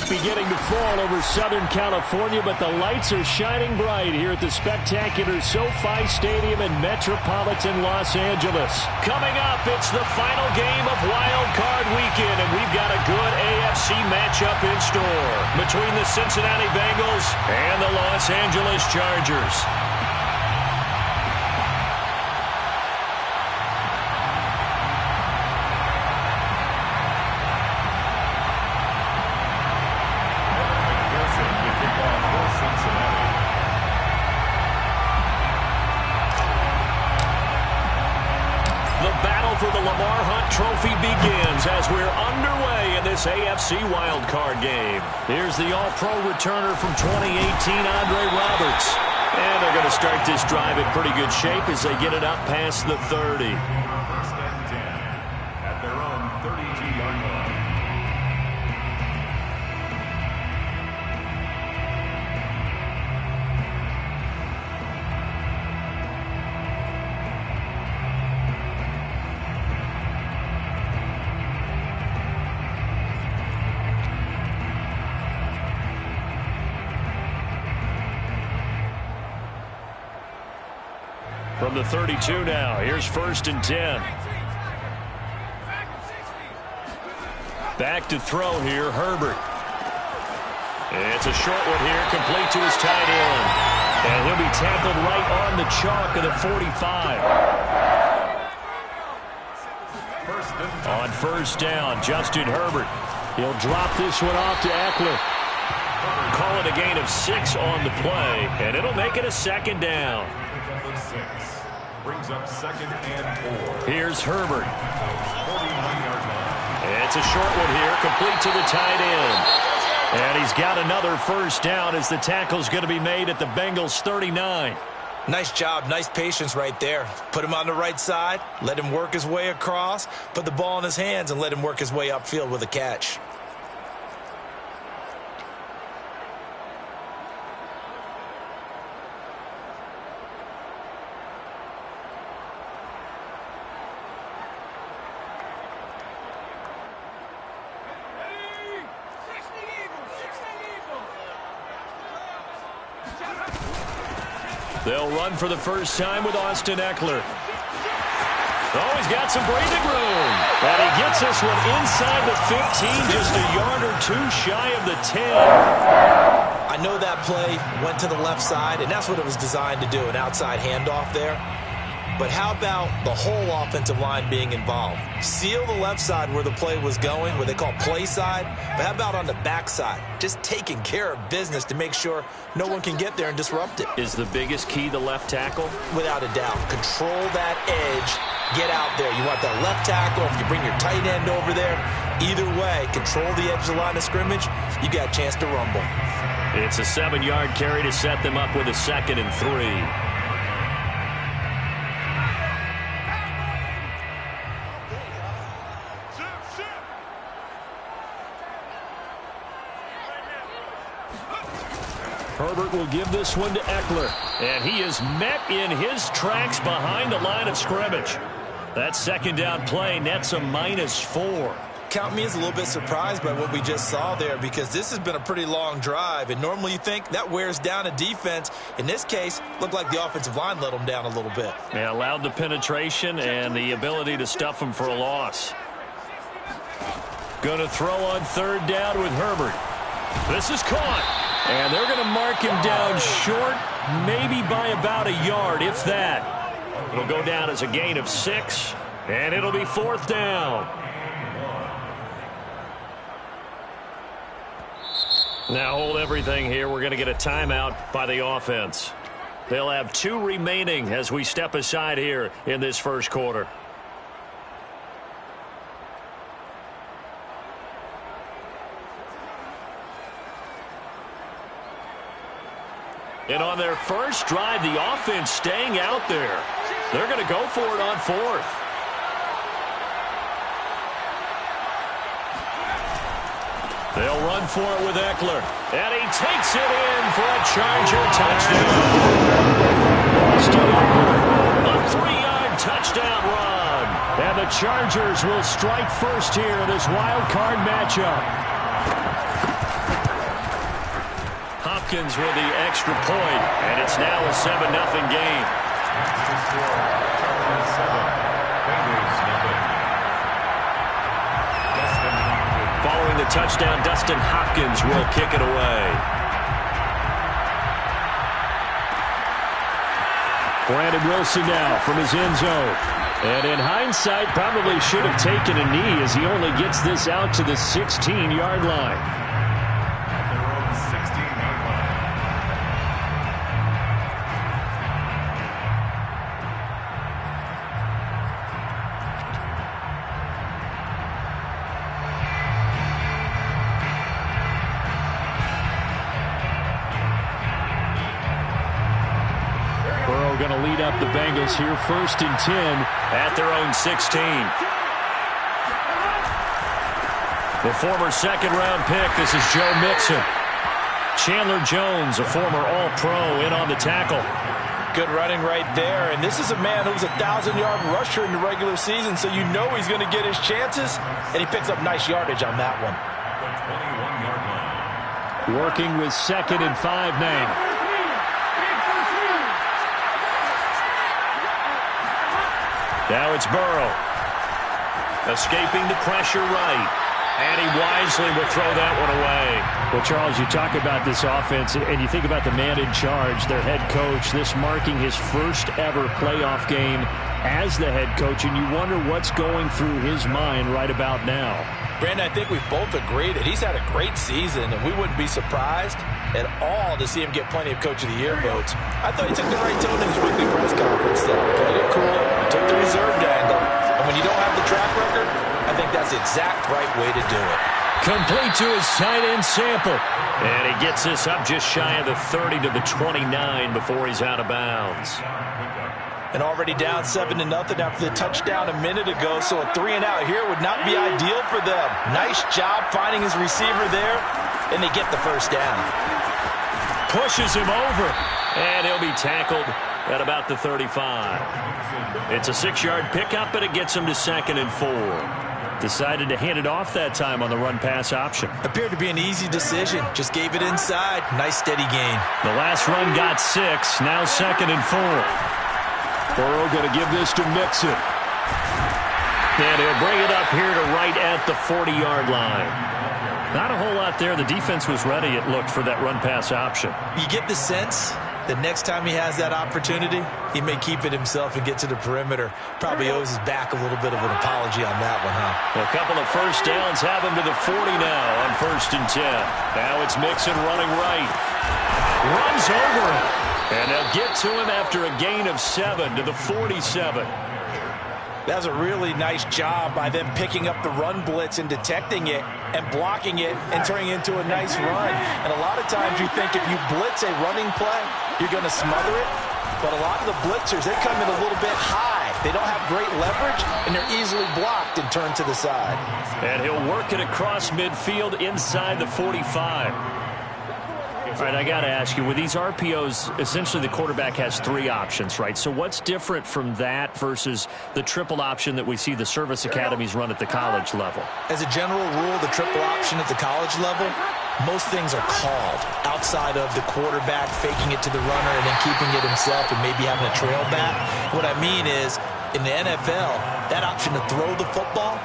night beginning to fall over Southern California, but the lights are shining bright here at the spectacular SoFi Stadium in metropolitan Los Angeles. Coming up, it's the final game of Wild Card Weekend, and we've got a good AFC matchup in store between the Cincinnati Bengals and the Los Angeles Chargers. For the Lamar Hunt Trophy begins as we're underway in this AFC wildcard game. Here's the All-Pro returner from 2018, Andre Roberts. And they're going to start this drive in pretty good shape as they get it up past the 30. First and 10 at their own 32-yard line. From the 32 now, here's first and 10. Back to throw here, Herbert. It's a short one here, complete to his tight end. And he'll be tackled right on the chalk of the 45. On first down, Justin Herbert. He'll drop this one off to Eckler. Call it a gain of 6 on the play, and it'll make it a second down. Brings up second and 4. Here's Herbert. It's a short one here, complete to the tight end. And he's got another first down as the tackle's going to be made at the Bengals 39. Nice job, nice patience right there. Put him on the right side, let him work his way across, put the ball in his hands, and let him work his way upfield with a catch. They'll run for the first time with Austin Eckler. Oh, he's got some breathing room. And he gets this one inside the 15, just a yard or two shy of the 10. I know that play went to the left side, and that's what it was designed to do, an outside handoff there. But how about the whole offensive line being involved? Seal the left side where the play was going, what they call play side. But how about on the back side? Just taking care of business to make sure no one can get there and disrupt it. Is the biggest key the left tackle? Without a doubt. Control that edge. Get out there. You want that left tackle. If you bring your tight end over there, either way, control the edge of the line of scrimmage, you got a chance to rumble. It's a 7-yard carry to set them up with a 2nd and 3. Herbert will give this one to Eckler. And he is met in his tracks behind the line of scrimmage. That second down play nets a -4. Count me as a little bit surprised by what we just saw there, because this has been a pretty long drive, and normally you think that wears down a defense. In this case, looked like the offensive line let them down a little bit. Yeah, allowed the penetration and the ability to stuff them for a loss. Going to throw on third down with Herbert. This is caught. And they're going to mark him down short, maybe by about a yard, if that. It'll go down as a gain of 6, and it'll be 4th down. Now hold everything here. We're going to get a timeout by the offense. They'll have 2 remaining as we step aside here in this first quarter. And on their first drive, the offense staying out there. They're going to go for it on 4th. They'll run for it with Eckler. And he takes it in for a Charger touchdown. Austin Eckler, a 3-yard touchdown run. And the Chargers will strike first here in this wild card matchup. Hopkins with the extra point, and it's now a 7-0 game. Following the touchdown, Dustin Hopkins will kick it away. Brandon Wilson now from his end zone. And in hindsight, probably should have taken a knee as he only gets this out to the 16-yard line. Going to lead up the Bengals here, 1st and 10 at their own 16. The former second-round pick, this is Joe Mixon. Chandler Jones, a former All-Pro, in on the tackle. Good running right there, and this is a man who was a 1,000-yard rusher in the regular season, so you know he's going to get his chances, and he picks up nice yardage on that one. Working with 2nd and 5 now. Now it's Burrow. Escaping the pressure right. And he wisely will throw that one away. Well, Charles, you talk about this offense, and you think about the man in charge, their head coach, this marking his first ever playoff game as the head coach, and you wonder what's going through his mind right about now. Brandon, I think we both agree that he's had a great season, and we wouldn't be surprised at all to see him get plenty of Coach of the Year votes. I thought he took the right tone in his weekly press conference, though. Played it cool, took the reserved angle. And when you don't have the track record, I think that's the exact right way to do it. Complete to his tight end Sample. And he gets this up just shy of the 30 to the 29 before he's out of bounds. And already down 7-0 after the touchdown a minute ago, so a 3-and-out here would not be ideal for them. Nice job finding his receiver there, and they get the first down. Pushes him over, and he'll be tackled at about the 35. It's a 6-yard pickup, and it gets him to 2nd and 4. Decided to hand it off that time on the run-pass option. Appeared to be an easy decision. Just gave it inside. Nice steady gain. The last run got 6, now 2nd and 4. Burrow going to give this to Mixon. And he'll bring it up here to right at the 40-yard line. Not a whole lot there. The defense was ready, it looked, for that run-pass option. You get the sense that next time he has that opportunity, he may keep it himself and get to the perimeter. Probably owes his back a little bit of an apology on that one, huh? Well, a couple of first downs have him to the 40 now on 1st and 10. Now it's Mixon running right. Runs over him. And they'll get to him after a gain of 7 to the 47. That was a really nice job by them picking up the run blitz and detecting it and blocking it and turning it into a nice run. And a lot of times you think if you blitz a running play, you're going to smother it. But a lot of the blitzers, they come in a little bit high. They don't have great leverage, and they're easily blocked and turned to the side. And he'll work it across midfield inside the 45. All right, I got to ask you, with these RPOs, essentially the quarterback has 3 options, right? So what's different from that versus the triple option that we see the service academies run at the college level? As a general rule, the triple option at the college level, most things are called outside of the quarterback faking it to the runner and then keeping it himself and maybe having a trail back. What I mean is, in the NFL, that option to throw the football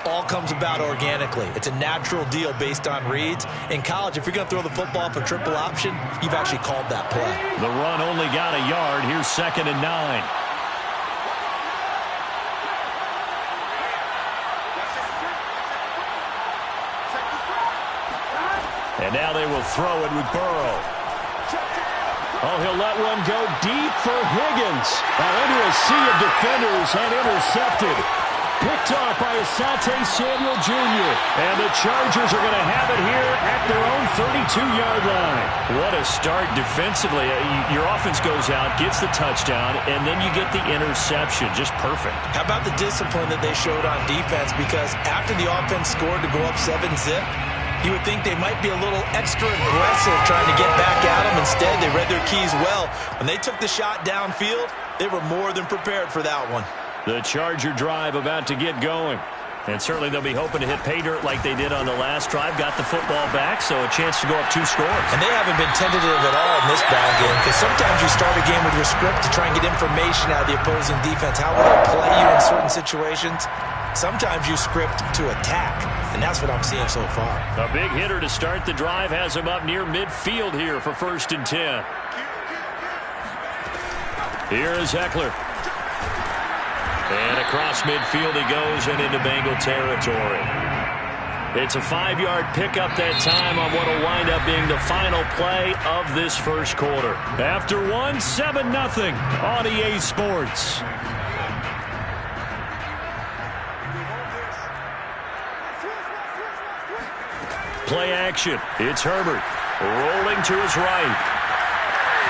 all comes about organically. It's a natural deal based on reads. In college, if you're going to throw the football for triple option, you've actually called that play. The run only got a yard. Here's 2nd and 9. And now they will throw it with Burrow. Oh, he'll let one go deep for Higgins. Now into a sea of defenders and intercepted. Picked off by Asante Samuel Jr. And the Chargers are going to have it here at their own 32-yard line. What a start defensively. Your offense goes out, gets the touchdown, and then you get the interception. Just perfect. How about the discipline that they showed on defense? Because after the offense scored to go up 7-zip, you would think they might be a little extra aggressive trying to get back at them. Instead, they read their keys well. When they took the shot downfield, they were more than prepared for that one. The Charger drive about to get going. And certainly they'll be hoping to hit pay dirt like they did on the last drive. Got the football back, so a chance to go up 2 scores. And they haven't been tentative at all in this ball game, because sometimes you start a game with your script to try and get information out of the opposing defense. How will they play you in certain situations? Sometimes you script to attack, and that's what I'm seeing so far. A big hitter to start the drive has him up near midfield here for 1st and 10. Here is Eckler. And across midfield he goes and into Bengal territory. It's a 5-yard pickup that time on what will wind up being the final play of this first quarter. After 1, 7-0 on EA Sports. Play action. It's Herbert rolling to his right.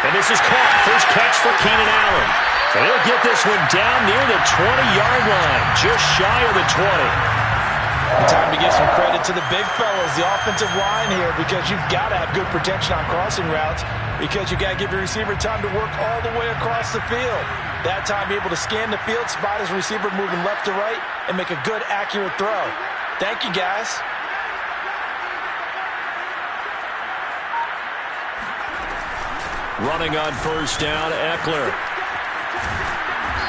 And this is caught. First catch for Keenan Allen. And he'll get this one down near the 20-yard line, just shy of the 20. Time to give some credit to the big fellas, the offensive line here, because you've got to have good protection on crossing routes, because you got to give your receiver time to work all the way across the field. That time, be able to scan the field, spot his receiver moving left to right, and make a good, accurate throw. Thank you, guys. Running on first down, Eckler.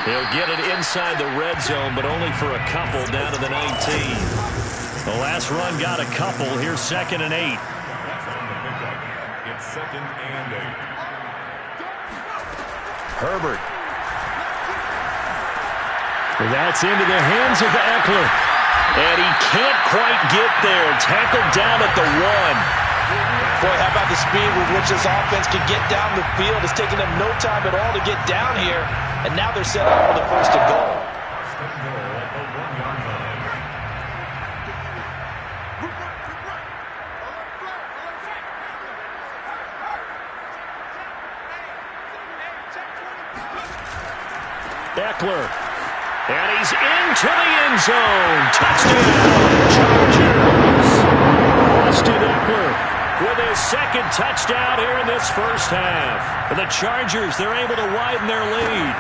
He'll get it inside the red zone, but only for a couple down to the 19. The last run got a couple. Here's 2nd and 8. It's 2nd and 8. Herbert. That's into the hands of Eckler. And he can't quite get there. Tackled down at the 1. Boy, how about the speed with which this offense can get down the field? It's taken them no time at all to get down here, and now they're set up for the 1st and goal. Eckler. And he's into the end zone. Touchdown, Chargers. Austin Eckler with his 2nd touchdown here in this first half. And the Chargers, they're able to widen their lead.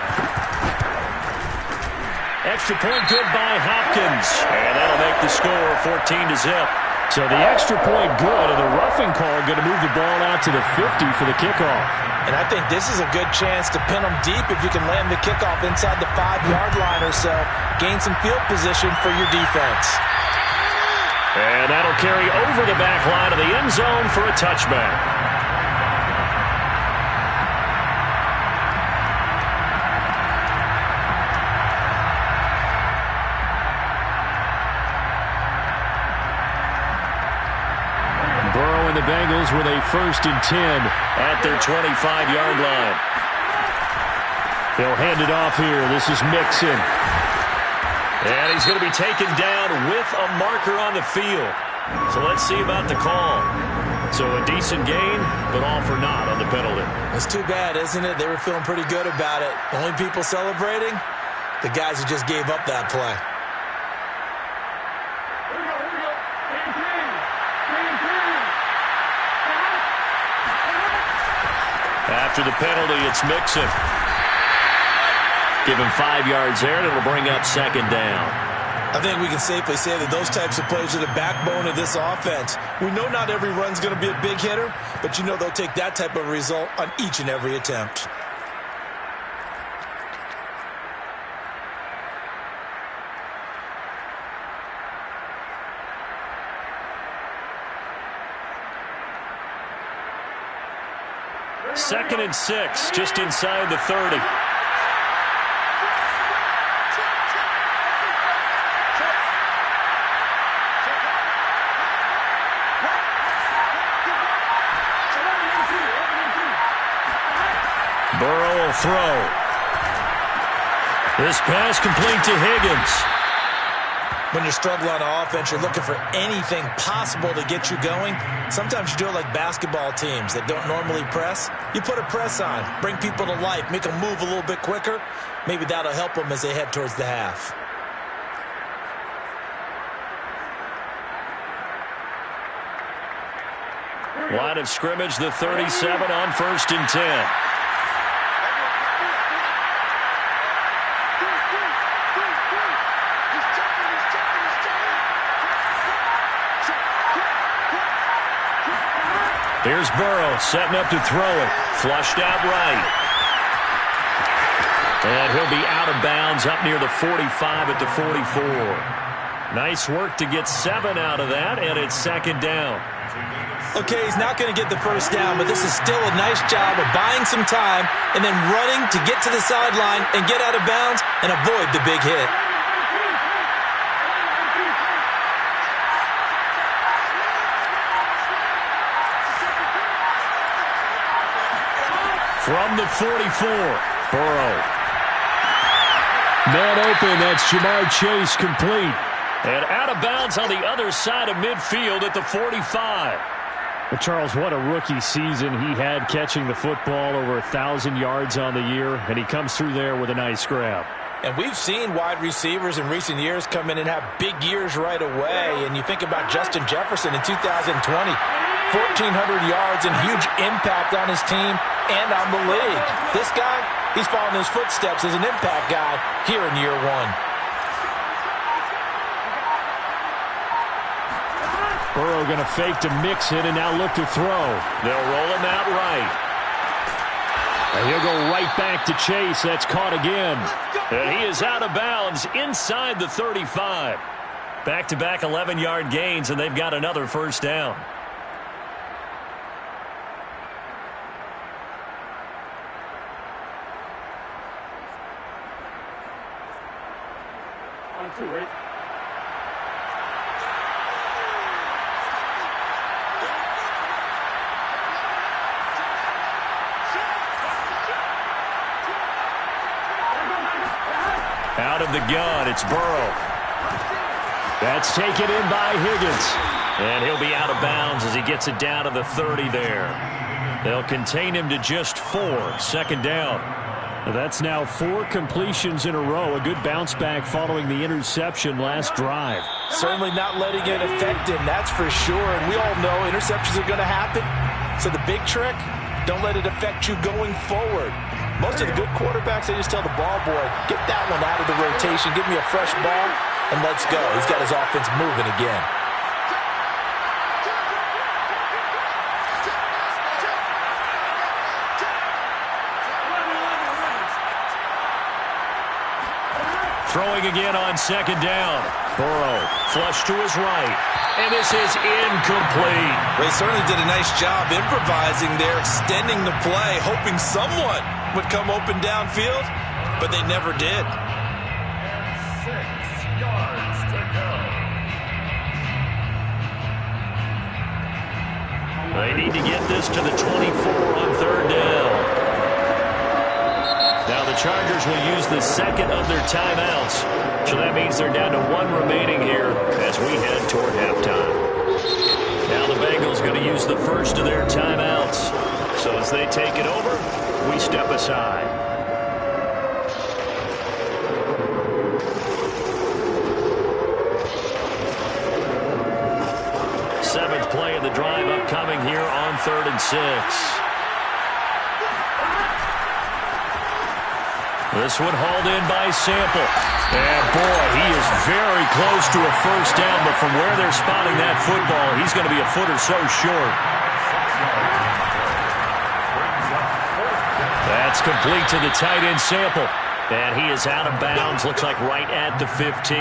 Extra point good by Hopkins. And that'll make the score 14-0. So the extra point good, and the roughing call going to move the ball out to the 50 for the kickoff. And I think this is a good chance to pin them deep if you can land the kickoff inside the 5-yard line or so. Gain some field position for your defense. And that'll carry over the back line of the end zone for a touchback. Burrow and the Bengals with a 1st and 10 at their 25-yard line. They'll hand it off here. This is Mixon. And he's going to be taken down with a marker on the field. So let's see about the call. So a decent gain, but all for naught on the penalty. It's too bad, isn't it? They were feeling pretty good about it. The only people celebrating, the guys who just gave up that play. After the penalty, it's Mixon. Give him 5 yards there, and it'll bring up 2nd down. I think we can safely say that those types of plays are the backbone of this offense. We know not every run's going to be a big hitter, but you know they'll take that type of result on each and every attempt. Second and 6, just inside the 30. Burrow will throw. This pass complete to Higgins. When you're struggling on offense, you're looking for anything possible to get you going. Sometimes you do it like basketball teams that don't normally press. You put a press on, bring people to life, make them move a little bit quicker. Maybe that'll help them as they head towards the half. Line of scrimmage, the 37 on 1st and 10. Here's Burrow setting up to throw it. Flushed out right. And he'll be out of bounds up near the 45 at the 44. Nice work to get 7 out of that, and it's second down. Okay, he's not going to get the first down, but this is still a nice job of buying some time and then running to get to the sideline and get out of bounds and avoid the big hit. From the 44, Burrow. Man open, that's Jamar Chase complete. And out of bounds on the other side of midfield at the 45. But Charles, what a rookie season he had catching the football, over 1,000 yards on the year, and he comes through there with a nice grab. And we've seen wide receivers in recent years come in and have big years right away. And you think about Justin Jefferson in 2020. 1,400 yards and huge impact on his team and on the league. This guy, he's following his footsteps as an impact guy here in year one. Burrow going to fake to mix it and now look to throw. They'll roll him out right. And he'll go right back to Chase. That's caught again. And he is out of bounds inside the 35. Back-to-back 11-yard gains, and they've got another first down. Out of the gun, it's Burrow. That's taken in by Higgins. And he'll be out of bounds as he gets it down to the 30 there. They'll contain him to just 4. Second down. That's now 4 completions in a row. A good bounce back following the interception last drive. Certainly not letting it affect him, that's for sure. And we all know interceptions are going to happen. So the big trick, don't let it affect you going forward. Most of the good quarterbacks, they just tell the ball boy, get that one out of the rotation, give me a fresh ball, and let's go. He's got his offense moving again. Throwing again on second down. Burrow, flush to his right. And this is incomplete. They certainly did a nice job improvising there, extending the play, hoping someone would come open downfield, but they never did. 6 yards to go. They need to get this to the 24 on third down. Now the Chargers will use the second of their timeouts. So that means they're down to 1 remaining here as we head toward halftime. Now the Bengals going to use the first of their timeouts. So as they take it over, we step aside. Seventh play of the drive upcoming here on 3rd and 6. This one hauled in by Sample. And boy, he is very close to a first down, but from where they're spotting that football, he's going to be a foot or so short. That's complete to the tight end Sample. And he is out of bounds, looks like right at the 15.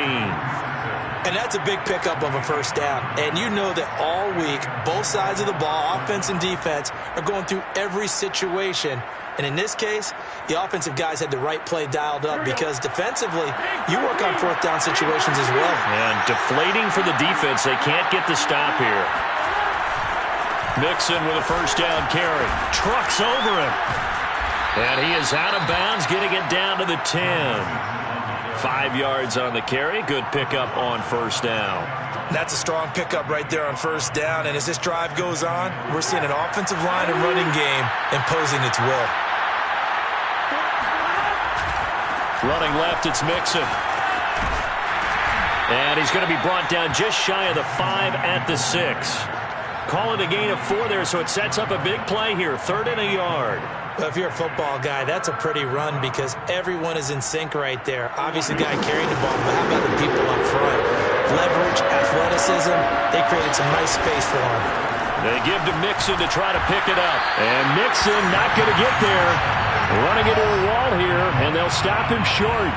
And that's a big pickup of a first down. And you know that all week, both sides of the ball, offense and defense, are going through every situation. And in this case, the offensive guys had the right play dialed up because defensively, you work on 4th down situations as well. And deflating for the defense. They can't get the stop here. Mixon with a first down carry. Trucks over him. And he is out of bounds, getting it down to the 10. 5 yards on the carry. Good pickup on first down. That's a strong pickup right there on first down. And as this drive goes on, we're seeing an offensive line and running game imposing its will. Running left, it's Mixon. And he's going to be brought down just shy of the 5 at the 6. Call it a gain of 4 there, so it sets up a big play here. 3rd and a yard. Well, if you're a football guy, that's a pretty run because everyone is in sync right there. Obviously, the guy carrying the ball, but how about the people up front? Leverage, athleticism, they created some nice space for him. They give to Mixon to try to pick it up. And Mixon not going to get there. Running into a wall here, and they'll stop him short.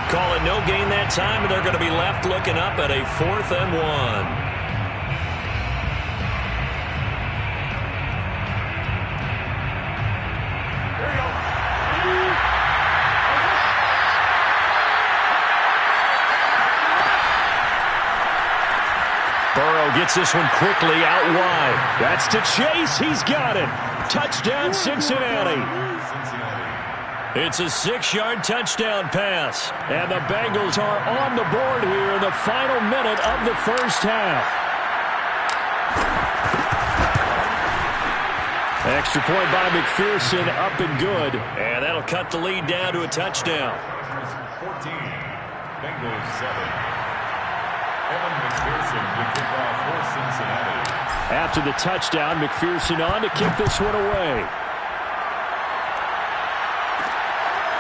Call it no gain that time, and they're going to be left looking up at a 4th and 1. Gets this one quickly out wide. That's to Chase. He's got it. Touchdown, Cincinnati. It's a 6-yard touchdown pass. And the Bengals are on the board here in the final minute of the first half. Extra point by McPherson, up and good. And that'll cut the lead down to a touchdown. 14, Bengals 7. After the touchdown, McPherson on to kick this one away.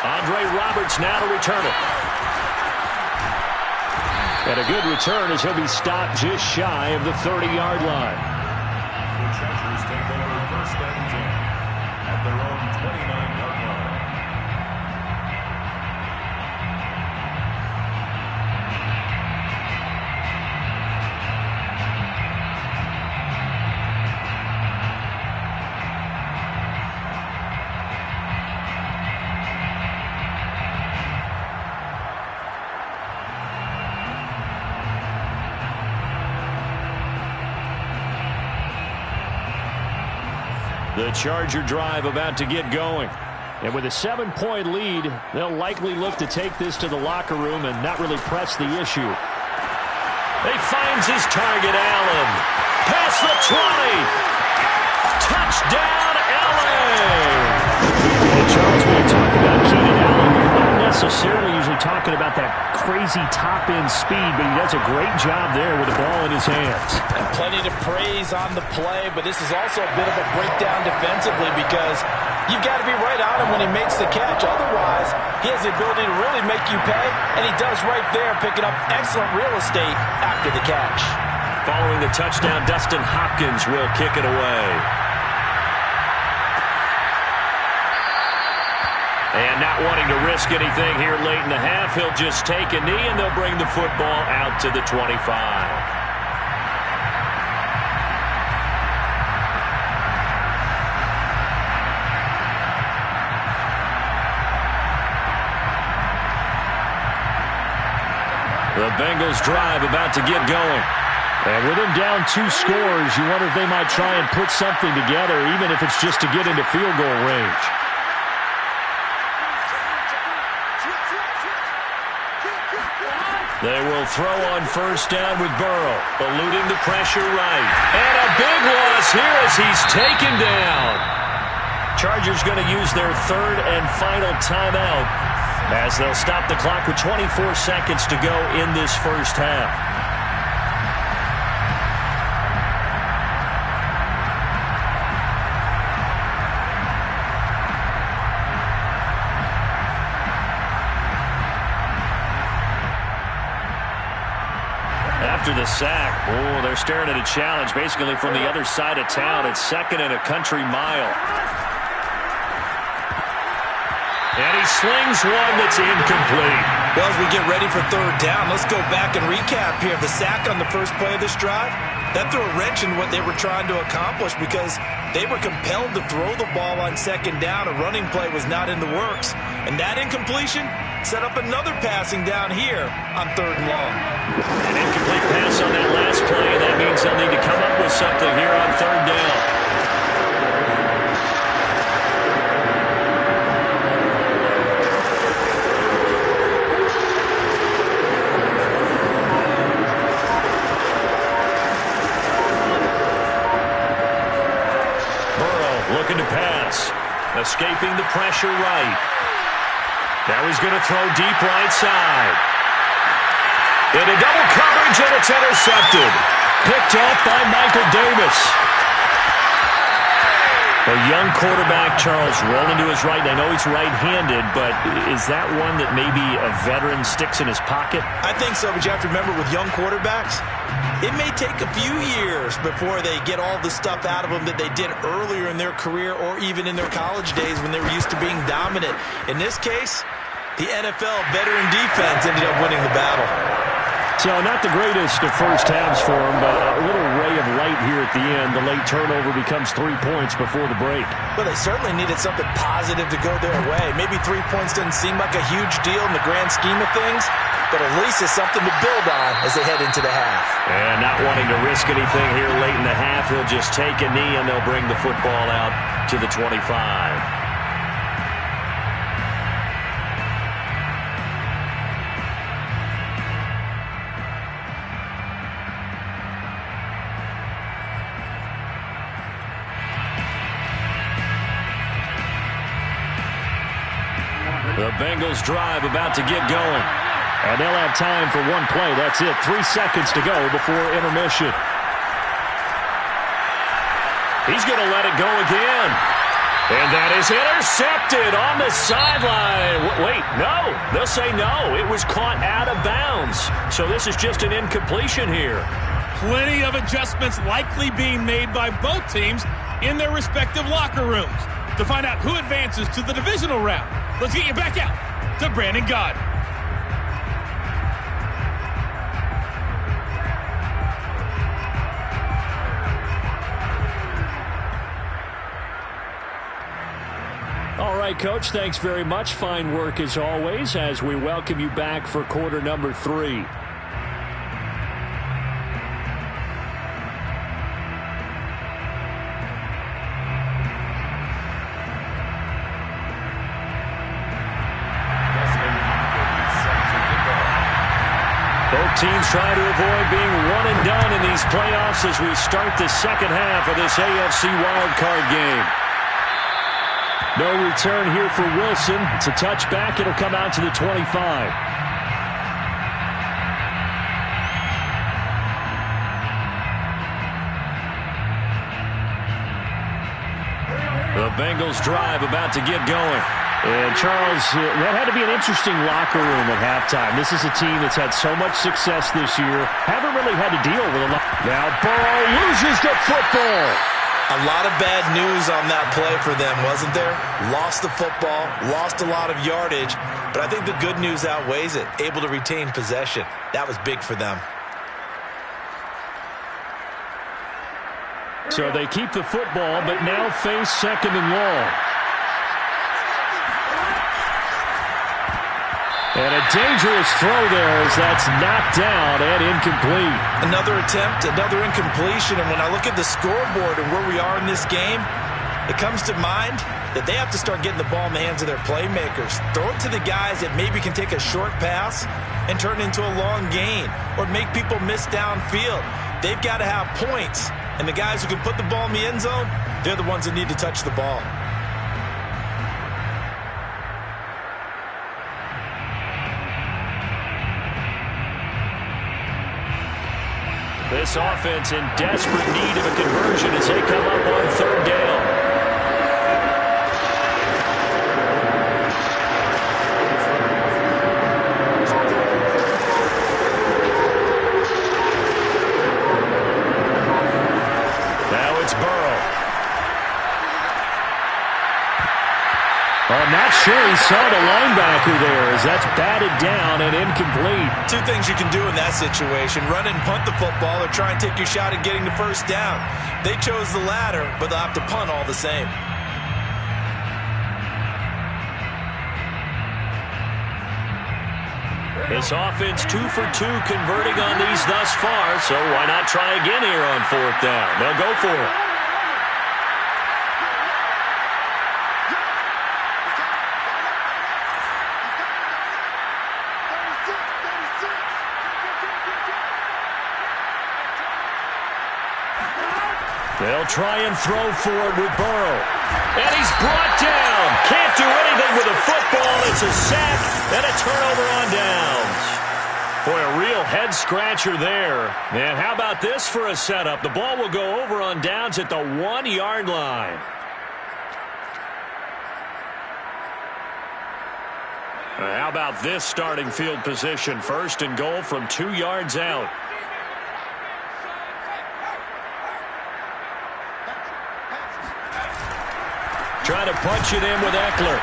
Andre Roberts now to return it. And a good return as he'll be stopped just shy of the 30-yard line. The Chargers take over 1st and 10 at their own 29-yard line. The Charger drive about to get going. And with a 7-point lead, they'll likely look to take this to the locker room and not really press the issue. He finds his target, Allen. Past the 20. Touchdown, Allen. Well, Charles, when you talk about Keenan Allen, you're not necessarily usually talking about that crazy top-end speed, but he does a great job there with the ball in his hands. And plenty to praise on the play, but this is also a bit of a breakdown defensively because you've got to be right on him when he makes the catch. Otherwise, he has the ability to really make you pay, and he does right there, picking up excellent real estate after the catch. Following the touchdown, Dustin Hopkins will kick it away. And not wanting to risk anything here late in the half, he'll just take a knee, and they'll bring the football out to the 25. The Bengals drive about to get going. And with them down 2 scores, you wonder if they might try and put something together, even if it's just to get into field goal range. They will throw on 1st down with Burrow, eluding the pressure right. And a big loss here as he's taken down. Chargers going to use their 3rd and final timeout as they'll stop the clock with 24 seconds to go in this first half. After the sack, they're staring at a challenge basically from the other side of town. It's 2nd and a country mile. And he slings one that's incomplete. Well, as we get ready for 3rd down, let's go back and recap here. The sack on the first play of this drive, that threw a wrench in what they were trying to accomplish because they were compelled to throw the ball on 2nd down. A running play was not in the works. And that incompletion set up another passing down here on 3rd and long. An incomplete pass on that last play, and that means they'll need to come up with something here on 3rd down. Burrow looking to pass, escaping the pressure right. Now he's going to throw deep right side. Into double coverage, and it's intercepted. Picked off by Michael Davis. young quarterback, Charles, rolling to his right. I know he's right-handed, but is that one that maybe a veteran sticks in his pocket? I think so, but you have to remember with young quarterbacks, it may take a few years before they get all the stuff out of them that they did earlier in their career or even in their college days when they were used to being dominant. In this case, the NFL veteran defense ended up winning the battle. So not the greatest of first halves for him, but a little ray of light here at the end. The late turnover becomes 3 points before the break. Well, they certainly needed something positive to go their way. Maybe 3 points doesn't seem like a huge deal in the grand scheme of things, but at least it's something to build on as they head into the half. And not wanting to risk anything here late in the half, he'll just take a knee and they'll bring the football out to the 25. The Bengals drive about to get going. And they'll have time for one play. That's it. 3 seconds to go before intermission. He's going to let it go again. And that is intercepted on the sideline. Wait, no. They'll say no. It was caught out of bounds. So this is just an incompletion here. Plenty of adjustments likely being made by both teams in their respective locker rooms to find out who advances to the divisional round. Let's get you back out to Brandon Gaudin. All right, Coach, thanks very much. Fine work as always as we welcome you back for quarter number 3. Both teams try to avoid being one and done in these playoffs as we start the second half of this AFC wildcard game. No return here for Wilson. It's a touchback. It'll come out to the 25. The Bengals drive about to get going. And, Charles, that had to be an interesting locker room at halftime. This is a team that's had so much success this year. Haven't really had to deal with a lot. Now Burrow loses the football. A lot of bad news on that play for them, wasn't there? Lost the football, lost a lot of yardage, but I think the good news outweighs it. Able to retain possession. That was big for them. So they keep the football, but now face second and long. And a dangerous throw there as that's knocked down and incomplete. Another attempt, another incompletion, and when I look at the scoreboard and where we are in this game, it comes to mind that they have to start getting the ball in the hands of their playmakers. Throw it to the guys that maybe can take a short pass and turn it into a long gain or make people miss downfield. They've got to have points, and the guys who can put the ball in the end zone, they're the ones that need to touch the ball. This offense in desperate need of a conversion as they come up on third down. Now it's Burrow. I'm not sure he saw the linebacker there as that's batted down and incomplete. Two things you can do in that situation. Run and punt the football or try and take your shot at getting the first down. They chose the latter, but they'll have to punt all the same. This offense 2 for 2 converting on these thus far, so why not try again here on fourth down? They'll go for it. They'll try and throw for it with Burrow. And he's brought down. Can't do anything with the football. It's a sack and a turnover on downs. Boy, a real head-scratcher there. And how about this for a setup? The ball will go over on downs at the 1-yard line. How about this starting field position? First and goal from 2 yards out. Trying to punch it in with Eckler.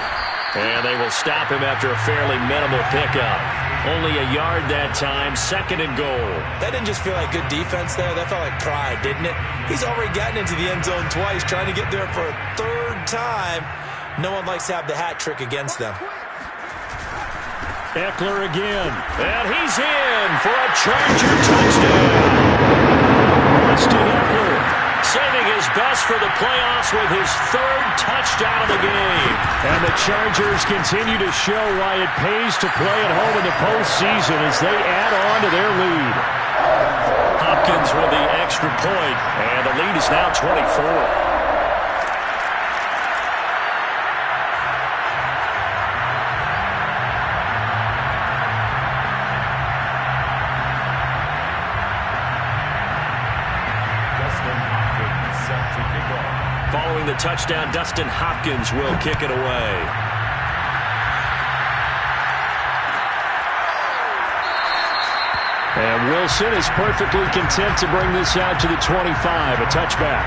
And they will stop him after a fairly minimal pickup. Only a yard that time, second and goal. That didn't just feel like good defense there. That felt like pride, didn't it? He's already gotten into the end zone twice, trying to get there for a third time. No one likes to have the hat trick against them. Eckler again. And he's in for a Charger touchdown. Austin Eckler saving his best for the playoffs with his third touchdown of the game. And the Chargers continue to show why it pays to play at home in the postseason as they add on to their lead. Hopkins with the extra point, and the lead is now 24. Following the touchdown, Dustin Hopkins will kick it away. And Wilson is perfectly content to bring this out to the 25, a touchback.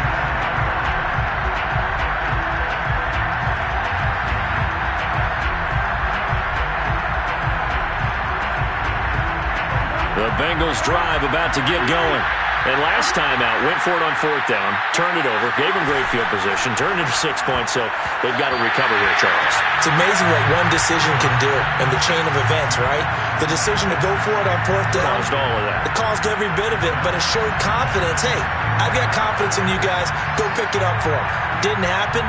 The Bengals drive about to get going. And last time out, went for it on fourth down, turned it over, gave them great field position, turned it to 6 points, so they've got to recover here, Charles. It's amazing what one decision can do in the chain of events, right? The decision to go for it on fourth down. Caused all of that. It caused every bit of it, but it showed confidence. Hey, I've got confidence in you guys. Go pick it up for them. Didn't happen.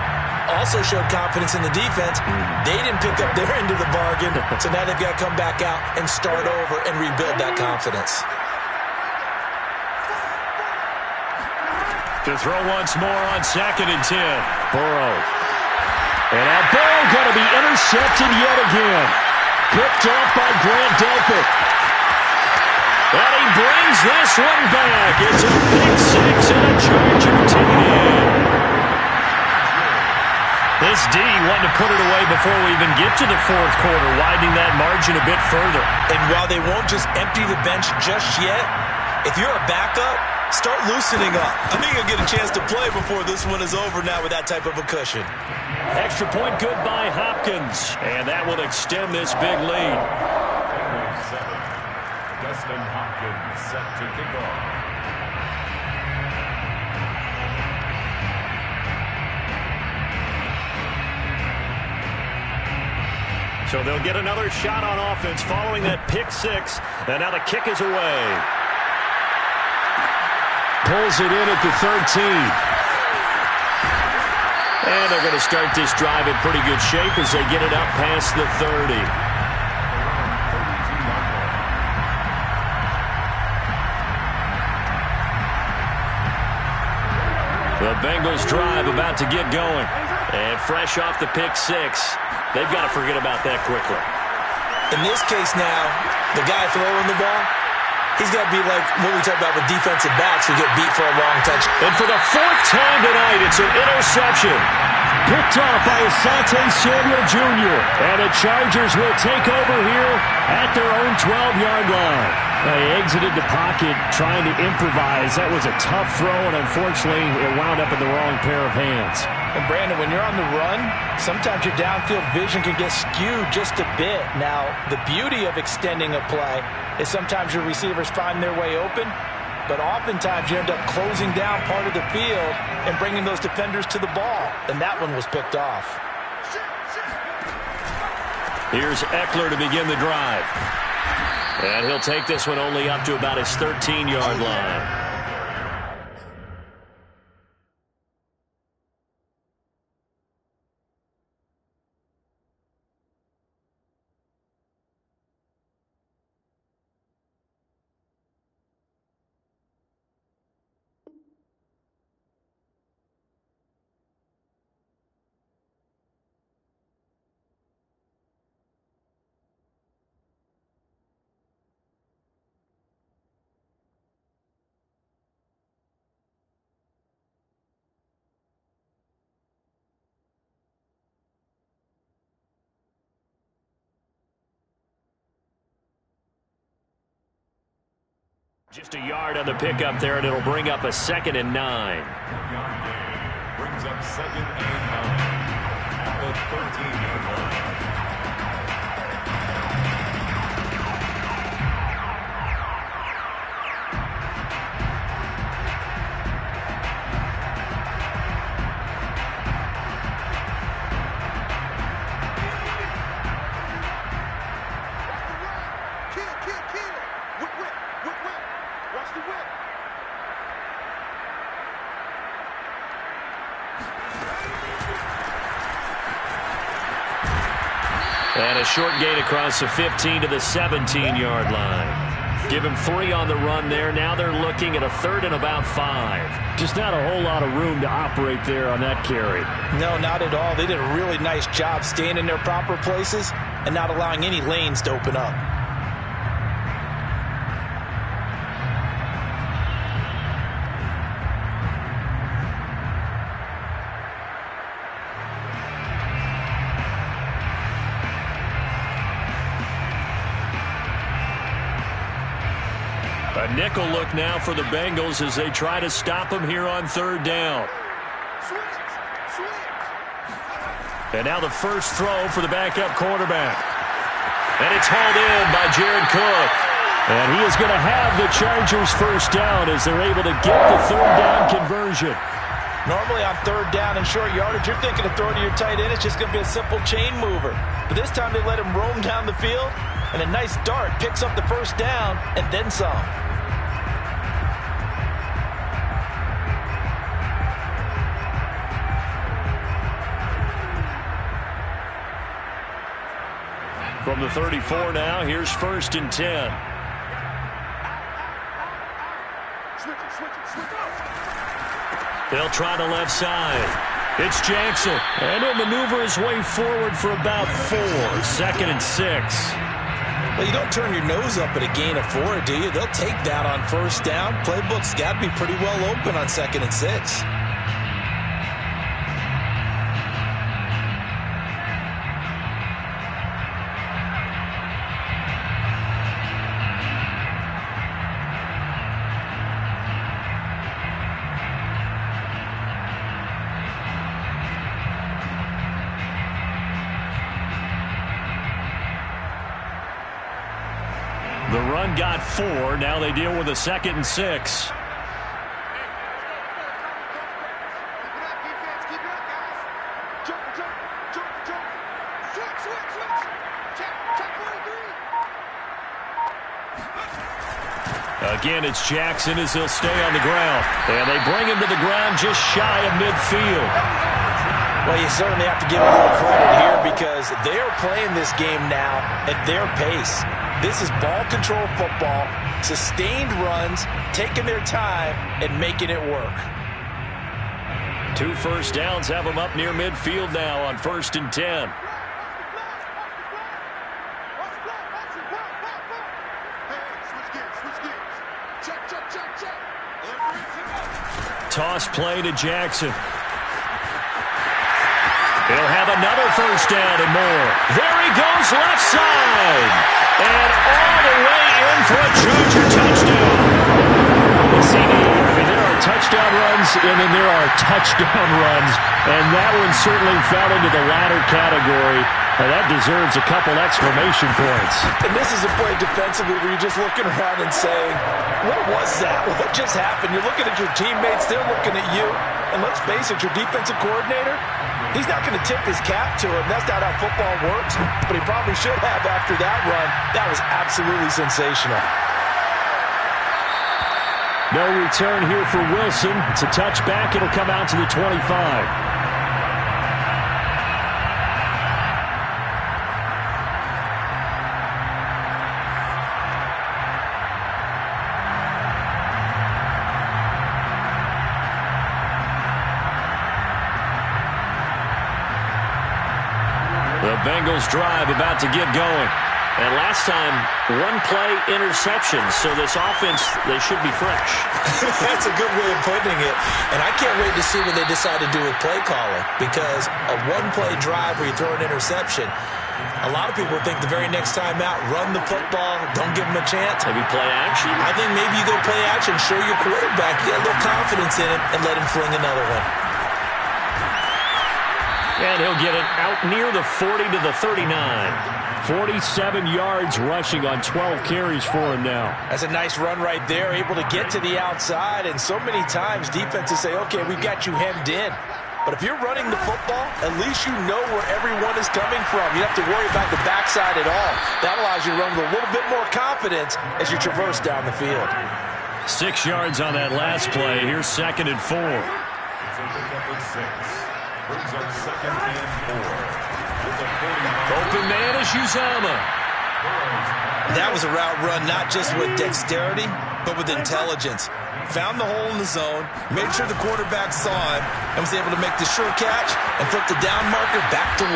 Also showed confidence in the defense. They didn't pick up their end of the bargain, so now they've got to come back out and start over and rebuild that confidence. To throw once more on 2nd and 10. Burrow. And that ball going to be intercepted yet again. Picked off by Grant Delpit. And he brings this one back. It's a pick six and a Charger TD. This D wanted to put it away before we even get to the fourth quarter, widening that margin a bit further. And while they won't just empty the bench just yet, if you're a backup, start loosening up. I think you'll get a chance to play before this one is over now with that type of a cushion. Extra point good by Hopkins. And that will extend this big lead. Dustin Hopkins set to kick off. So they'll get another shot on offense following that pick six. And now the kick is away. Pulls it in at the 13. And they're going to start this drive in pretty good shape as they get it up past the 30. The Bengals drive about to get going. And fresh off the pick six, they've got to forget about that quickly. In this case now, the guy throwing the ball, he's got to be like what we talk about with defensive backs who get beat for a long touch. And for the fourth time tonight, it's an interception. Picked off by Asante Samuel Jr. And the Chargers will take over here at their own 12-yard line. They exited the pocket trying to improvise. That was a tough throw, and unfortunately, it wound up in the wrong pair of hands. And Brandon, when you're on the run, sometimes your downfield vision can get skewed just a bit. Now, the beauty of extending a play is sometimes your receivers find their way open, but oftentimes you end up closing down part of the field and bringing those defenders to the ball. And that one was picked off. Here's Eckler to begin the drive. And he'll take this one only up to about his 13-yard line. Just a yard on the pickup there, and it'll bring up a 2nd and 9. Yard gain brings up 2nd and 9 at the 13-yard line. And a short gain across the 15 to the 17-yard line. Give him 3 on the run there. Now they're looking at a 3rd and about 5. Just not a whole lot of room to operate there on that carry. No, not at all. They did a really nice job staying in their proper places and not allowing any lanes to open up. A nickel look now for the Bengals as they try to stop him here on 3rd down. And now the first throw for the backup quarterback. And it's hauled in by Jared Cook. And he is going to have the Chargers first down as they're able to get the 3rd down conversion. Normally on 3rd down and short yardage, you're thinking of throwing to your tight end. It's just going to be a simple chain mover. But this time they let him roam down the field, and a nice dart picks up the first down and then some. From the 34 now, here's 1st and 10. They'll try the left side. It's Jackson. And he'll maneuver his way forward for about 4. 2nd and 6. Well, you don't turn your nose up at a gain of 4, do you? They'll take that on 1st down. Playbook's got to be pretty well open on 2nd and 6. The run got 4. Now they deal with a 2nd and 6. Again, it's Jackson as he'll stay on the ground. And they bring him to the ground just shy of midfield. Well, you certainly have to give them a little credit here because they're playing this game now at their pace. This is ball control football, sustained runs, taking their time, and making it work. 2 first downs have them up near midfield now on 1st and 10. Toss play to Jackson. He'll have another first down and more. There he goes, left side. And all the way in for a Charger touchdown. You see, there are touchdown runs, and then there are touchdown runs. And that one certainly fell into the latter category. And that deserves a couple exclamation points. And this is a play defensively where you're just looking around and saying, what was that? What just happened? You're looking at your teammates, they're looking at you. And let's face it, your defensive coordinator, he's not going to tip his cap to him. That's not how football works. But he probably should have after that run. That was absolutely sensational. No return here for Wilson. It's a touchback. It'll come out to the 25. The Bengals drive about to get going. And last time, 1-play interception. So this offense, they should be fresh. That's a good way of putting it. And I can't wait to see what they decide to do with play calling. Because a 1-play drive where you throw an interception, A lot of people think the very next time out, run the football, don't give him a chance. Maybe play action? I think maybe you go play action, show your quarterback, get a little confidence in it, and let him fling another one. And he'll get it out near the 40 to the 39. 47 yards rushing on 12 carries for him now. That's a nice run right there, able to get to the outside. And so many times defenses say, okay, we've got you hemmed in. But if you're running the football, at least you know where everyone is coming from. You don't have to worry about the backside at all. That allows you to run with a little bit more confidence as you traverse down the field. 6 yards on that last play. Here's 2nd and 4. It's a pickup of 6. Brings up 2nd and 4. Open man is Uzama. That was a route run not just with dexterity, but with intelligence. Found the hole in the zone, made sure the quarterback saw him, and was able to make the sure catch and flip the down marker back to 1.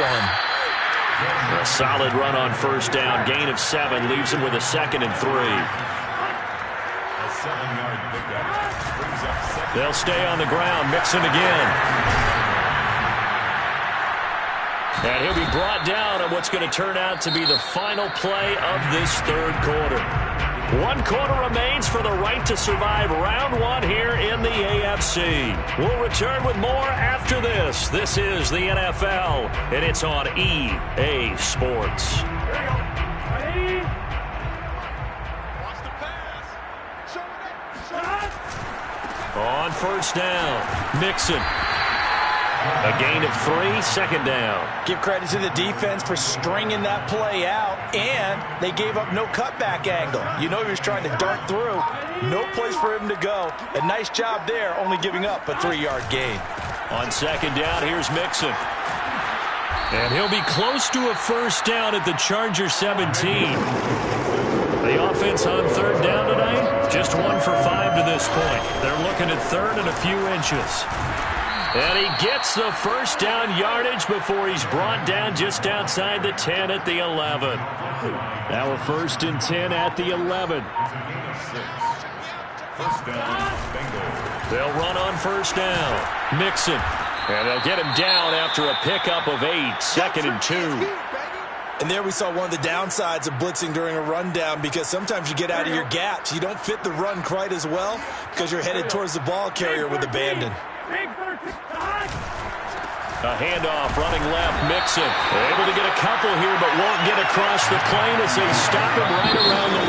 A solid run on first down. Gain of 7 leaves him with a 2nd and 3. A 7-yard pickup. Brings up 2nd. They'll stay on the ground. Mixon again. And he'll be brought down on what's going to turn out to be the final play of this third quarter. 1 quarter remains for the right to survive round 1 here in the AFC. We'll return with more after this. This is the NFL, and it's on EA Sports. On first down, Mixon. A gain of 3, 2nd down. Give credit to the defense for stringing that play out, and they gave up no cutback angle. You know he was trying to dart through. No place for him to go. A nice job there, only giving up a 3-yard gain. On 2nd down, here's Mixon. And he'll be close to a first down at the Charger 17. The offense on 3rd down tonight, just 1 for 5 to this point. They're looking at 3rd and a few inches. And he gets the first down yardage before he's brought down just outside the 10 at the 11. Now a 1st and 10 at the 11. First down, Bengals. They'll run on first down. Mixon. And they'll get him down after a pickup of 8. 2nd and 2. And there we saw one of the downsides of blitzing during a rundown, because sometimes you get out of your gaps. You don't fit the run quite as well because you're headed towards the ball carrier with abandon. A handoff running left, Mixon. Able to get a couple here, but won't get across the plane as they stop him right around the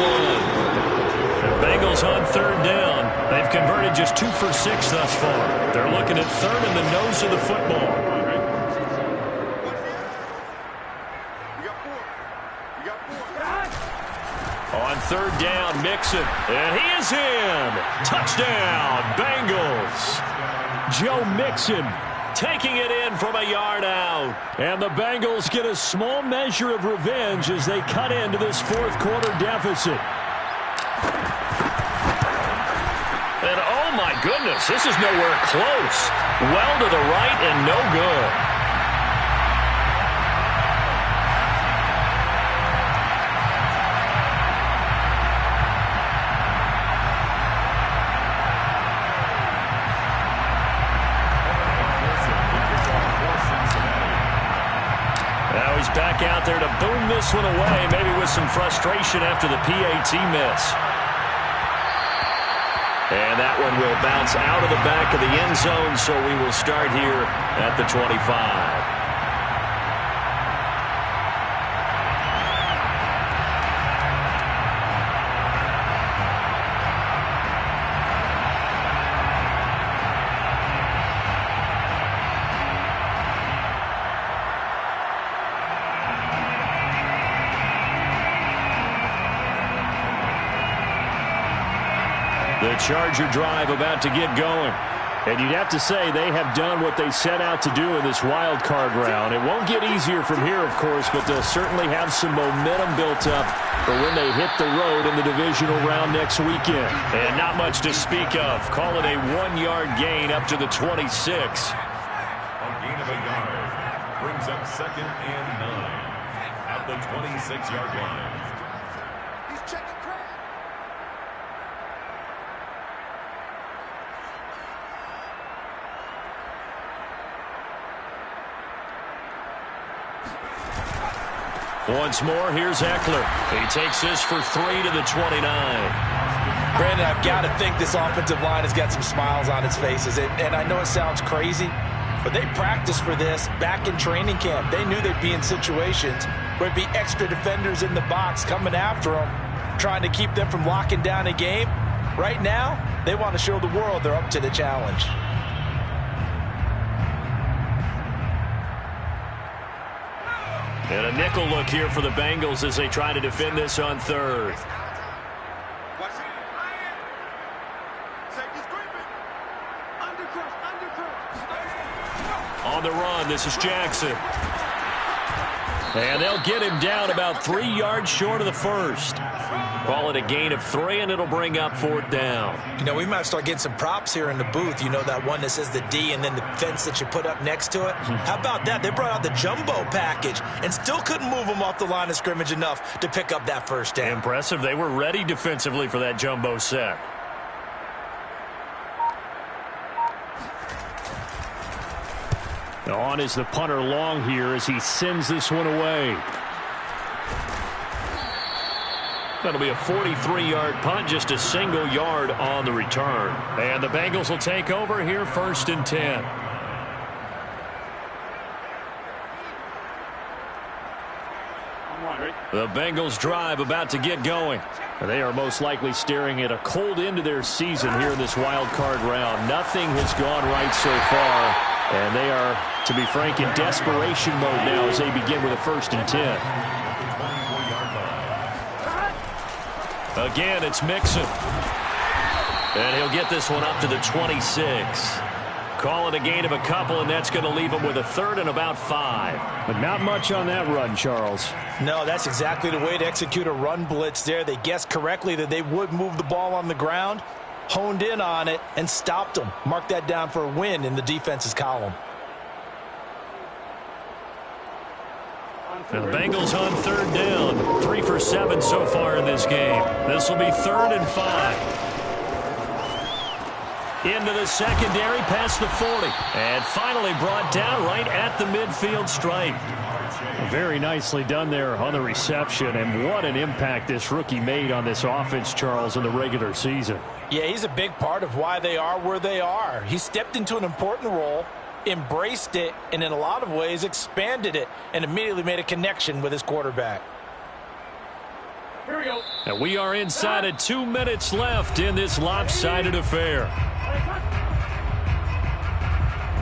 1. The Bengals on 3rd down. They've converted just 2 for 6 thus far. They're looking at 3rd in the nose of the football. On 3rd down, Mixon. And he is in. Touchdown, Bengals. Joe Mixon taking it in from a yard out. And the Bengals get a small measure of revenge as they cut into this 4th quarter deficit. And oh my goodness, this is nowhere close. Well to the right and no good. Back out there to boom this one away, maybe with some frustration after the PAT miss. And that one will bounce out of the back of the end zone, so we will start here at the 25. The Charger drive about to get going. And you'd have to say they have done what they set out to do in this wild card round. It won't get easier from here, of course, but they'll certainly have some momentum built up for when they hit the road in the divisional round next weekend. And not much to speak of. Call it a 1-yard gain up to the 26. A gain of a yard brings up 2nd and 9 at the 26-yard line. He's checking crowd. Once more, here's Eckler. He takes this for 3 to the 29. Brandon, I've got to think this offensive line has got some smiles on its faces. And I know it sounds crazy, but they practiced for this back in training camp. They knew they'd be in situations where it'd be extra defenders in the box coming after them, trying to keep them from locking down a game. Right now, they want to show the world they're up to the challenge. And a nickel look here for the Bengals as they try to defend this on third. On the run, this is Jackson. And they'll get him down about 3 yards short of the first. Call it a gain of 3, and it'll bring up 4th down. You know, we might start getting some props here in the booth. You know, that one that says the D and then the fence that you put up next to it? How about that? They brought out the jumbo package and still couldn't move them off the line of scrimmage enough to pick up that first down. Impressive. They were ready defensively for that jumbo set. On is the punter long here as he sends this one away. That'll be a 43-yard punt, just a single yard on the return. And the Bengals will take over here, 1st and 10. The Bengals drive about to get going. They are most likely staring at a cold end to their season here in this wild card round. Nothing has gone right so far, and they are, to be frank, in desperation mode now as they begin with a 1st and 10. Again, it's Mixon. And he'll get this one up to the 26. Call it a gain of a couple, and that's going to leave him with a 3rd and about 5. But not much on that run, Charles. No, that's exactly the way to execute a run blitz there. They guessed correctly that they would move the ball on the ground, honed in on it, and stopped them. Mark that down for a win in the defense's column. And the Bengals on 3rd down. 3 for 7 so far in this game. This will be 3rd and 5. Into the secondary, past the 40. And finally brought down right at the midfield stripe. Very nicely done there on the reception. And what an impact this rookie made on this offense, Charles, in the regular season. Yeah, he's a big part of why they are where they are. He stepped into an important role, embraced it, and in a lot of ways expanded it, and immediately made a connection with his quarterback. Here we go. And we are inside of 2 minutes left in this lopsided affair.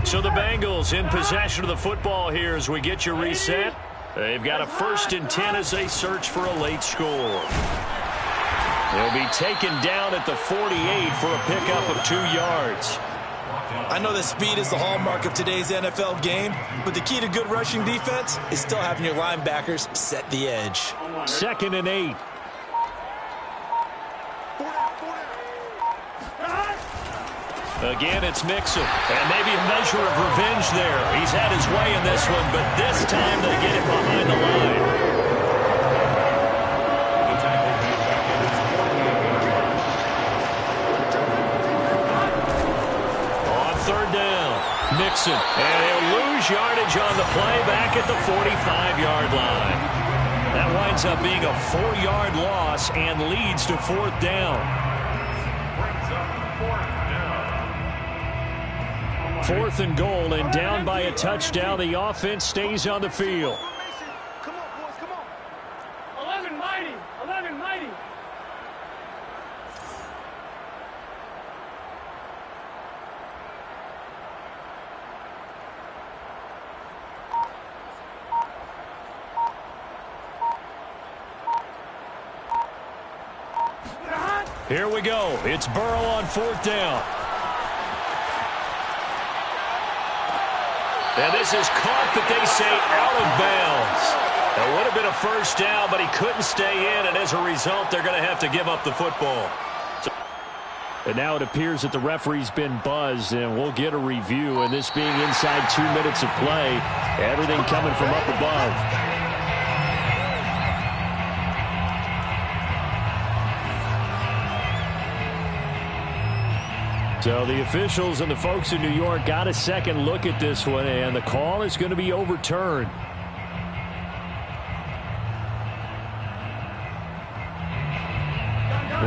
So the Bengals in possession of the football here as we get you reset. They've got a 1st and 10 as they search for a late score. They'll be taken down at the 48 for a pickup of 2 yards. I know that speed is the hallmark of today's NFL game, but the key to good rushing defense is still having your linebackers set the edge. 2nd and 8. Again, it's Mixon. And maybe a measure of revenge there. He's had his way in this one, but this time they get it behind the line. On 3rd down, Mixon. And he'll lose yardage on the play back at the 45-yard line. That winds up being a 4-yard loss and leads to 4th down. 4th and goal, and down by a touchdown. The offense stays on the field. Come on, boys, come on. 11 mighty, 11 mighty. Here we go. It's Burrow on 4th down. And this is caught, but they say out of bounds. It would have been a 1st down, but he couldn't stay in, and as a result, they're going to have to give up the football. And now it appears that the referee's been buzzed, and we'll get a review. And this being inside 2 minutes of play, everything coming from up above. So the officials and the folks in New York got a second look at this one, and the call is going to be overturned.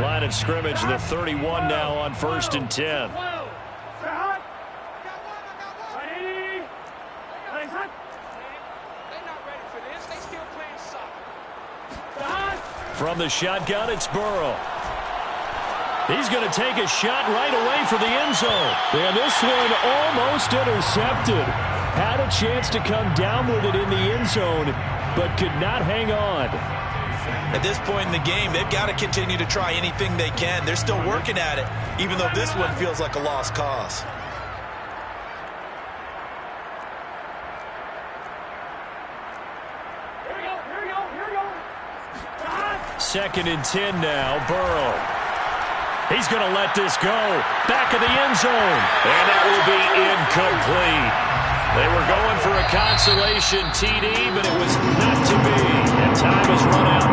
Line of scrimmage, the 31 now on 1st and 10. From the shotgun, it's Burrow. He's going to take a shot right away for the end zone. And this one almost intercepted. Had a chance to come down with it in the end zone, but could not hang on. At this point in the game, they've got to continue to try anything they can. They're still working at it, even though this one feels like a lost cause. Second and 10 now, Burrow. He's going to let this go. Back of the end zone. And that will be incomplete. They were going for a consolation TD, but it was not to be. And time has run out now.